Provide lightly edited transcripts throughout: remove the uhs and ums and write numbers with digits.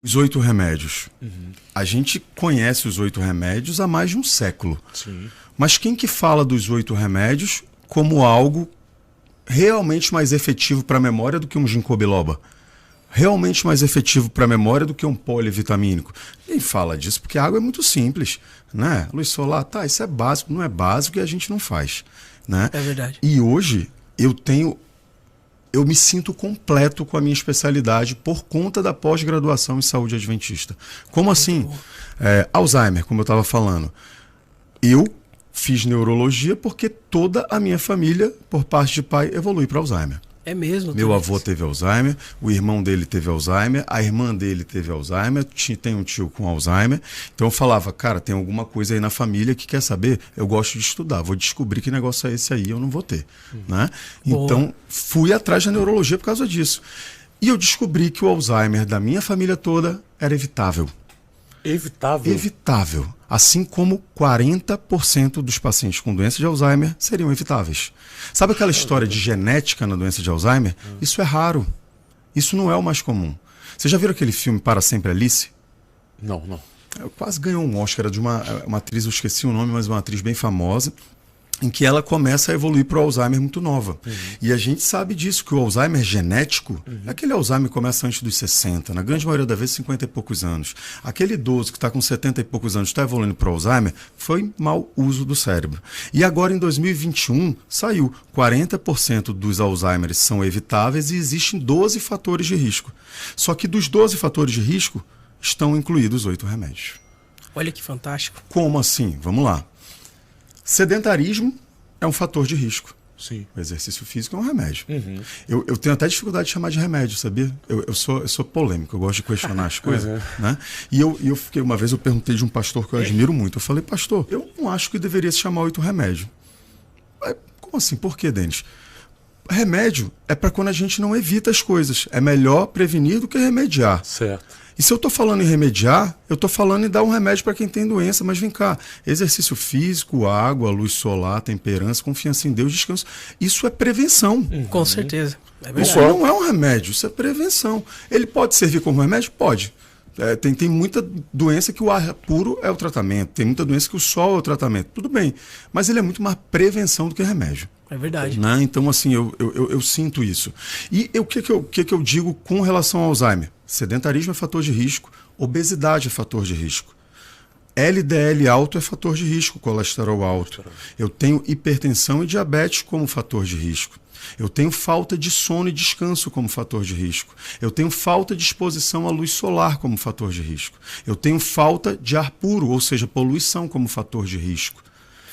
Os 8 remédios. A gente conhece os 8 remédios há mais de um século. Sim. Mas quem que fala dos 8 remédios como algo realmente mais efetivo para a memória do que um ginkgo biloba? Realmente mais efetivo para a memória do que um polivitamínico? Quem fala disso? Porque a água é muito simples, né? Luz solar, tá, isso é básico, não é básico e a gente não faz, né? É verdade. E hoje eu me sinto completo com a minha especialidade por conta da pós-graduação em saúde adventista. Como assim? Alzheimer, como eu estava falando. Eu fiz neurologia porque toda a minha família, por parte de pai, evolui para Alzheimer. É mesmo? Meu avô teve Alzheimer, o irmão dele teve Alzheimer, a irmã dele teve Alzheimer, tem um tio com Alzheimer. Então eu falava, cara, tem alguma coisa aí na família que quer saber? Eu gosto de estudar, vou descobrir que negócio é esse aí, eu não vou ter. Né? Então fui atrás da neurologia por causa disso. E eu descobri que o Alzheimer da minha família toda era evitável. Evitável? Evitável. Assim como 40% dos pacientes com doença de Alzheimer seriam evitáveis. Sabe aquela história de genética na doença de Alzheimer? Isso é raro. Isso não é o mais comum. Você já viu aquele filme Para Sempre Alice? Não, não. Quase ganhou um Oscar de uma atriz, eu esqueci o nome, mas uma atriz bem famosa, em que ela começa a evoluir para o Alzheimer muito nova. E a gente sabe disso, que o Alzheimer genético, aquele Alzheimer começa antes dos 60, na grande maioria das vezes 50 e poucos anos. Aquele idoso que está com 70 e poucos anos está evoluindo para o Alzheimer, foi mau uso do cérebro. E agora em 2021 saiu, 40% dos Alzheimers são evitáveis e existem 12 fatores de risco. Só que dos 12 fatores de risco estão incluídos 8 remédios. Olha que fantástico. Como assim? Vamos lá. Sedentarismo é um fator de risco. Sim. O exercício físico é um remédio. Eu tenho até dificuldade de chamar de remédio, sabia? Eu sou polêmico, eu gosto de questionar as coisas. Né? E eu fiquei, uma vez eu perguntei de um pastor que eu admiro muito. Eu falei, pastor, eu não acho que deveria se chamar 8 remédio. Como assim? Por quê, Denis? Remédio é para quando a gente não evita as coisas. É melhor prevenir do que remediar. Certo. E se eu estou falando em remediar, eu estou falando em dar um remédio para quem tem doença. Mas vem cá, exercício físico, água, luz solar, temperança, confiança em Deus, descanso. Isso é prevenção. Com certeza. É verdade. Isso não é um remédio, isso é prevenção. Ele pode servir como remédio? Pode. Tem muita doença que o ar puro é o tratamento. Tem muita doença que o sol é o tratamento. Tudo bem. Mas ele é muito mais prevenção do que remédio. É verdade. Né? Então, assim, eu sinto isso. E o que eu digo com relação ao Alzheimer? Sedentarismo é fator de risco, obesidade é fator de risco. LDL alto é fator de risco, colesterol alto. Eu tenho hipertensão e diabetes como fator de risco. Eu tenho falta de sono e descanso como fator de risco. Eu tenho falta de exposição à luz solar como fator de risco. Eu tenho falta de ar puro, ou seja, poluição como fator de risco.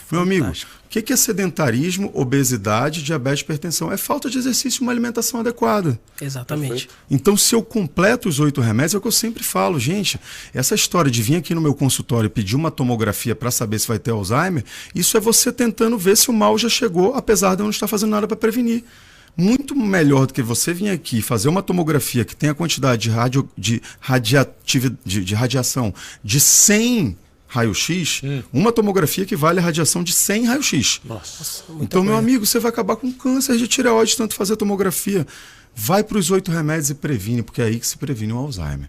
Meu amigo, o que é sedentarismo, obesidade, diabetes, hipertensão? É falta de exercício e uma alimentação adequada. Exatamente. Então, se eu completo os 8 remédios, é o que eu sempre falo, gente, essa história de vir aqui no meu consultório e pedir uma tomografia para saber se vai ter Alzheimer, isso é você tentando ver se o mal já chegou, apesar de eu não estar fazendo nada para prevenir. Muito melhor do que você vir aqui fazer uma tomografia que tem a quantidade de radiação de 100 raio-x, uma tomografia que vale a radiação de 100 raio-x. Nossa. Então, meu amigo, você vai acabar com câncer de tireoide de tanto fazer tomografia. Vai para os 8 remédios e previne, porque é aí que se previne o Alzheimer.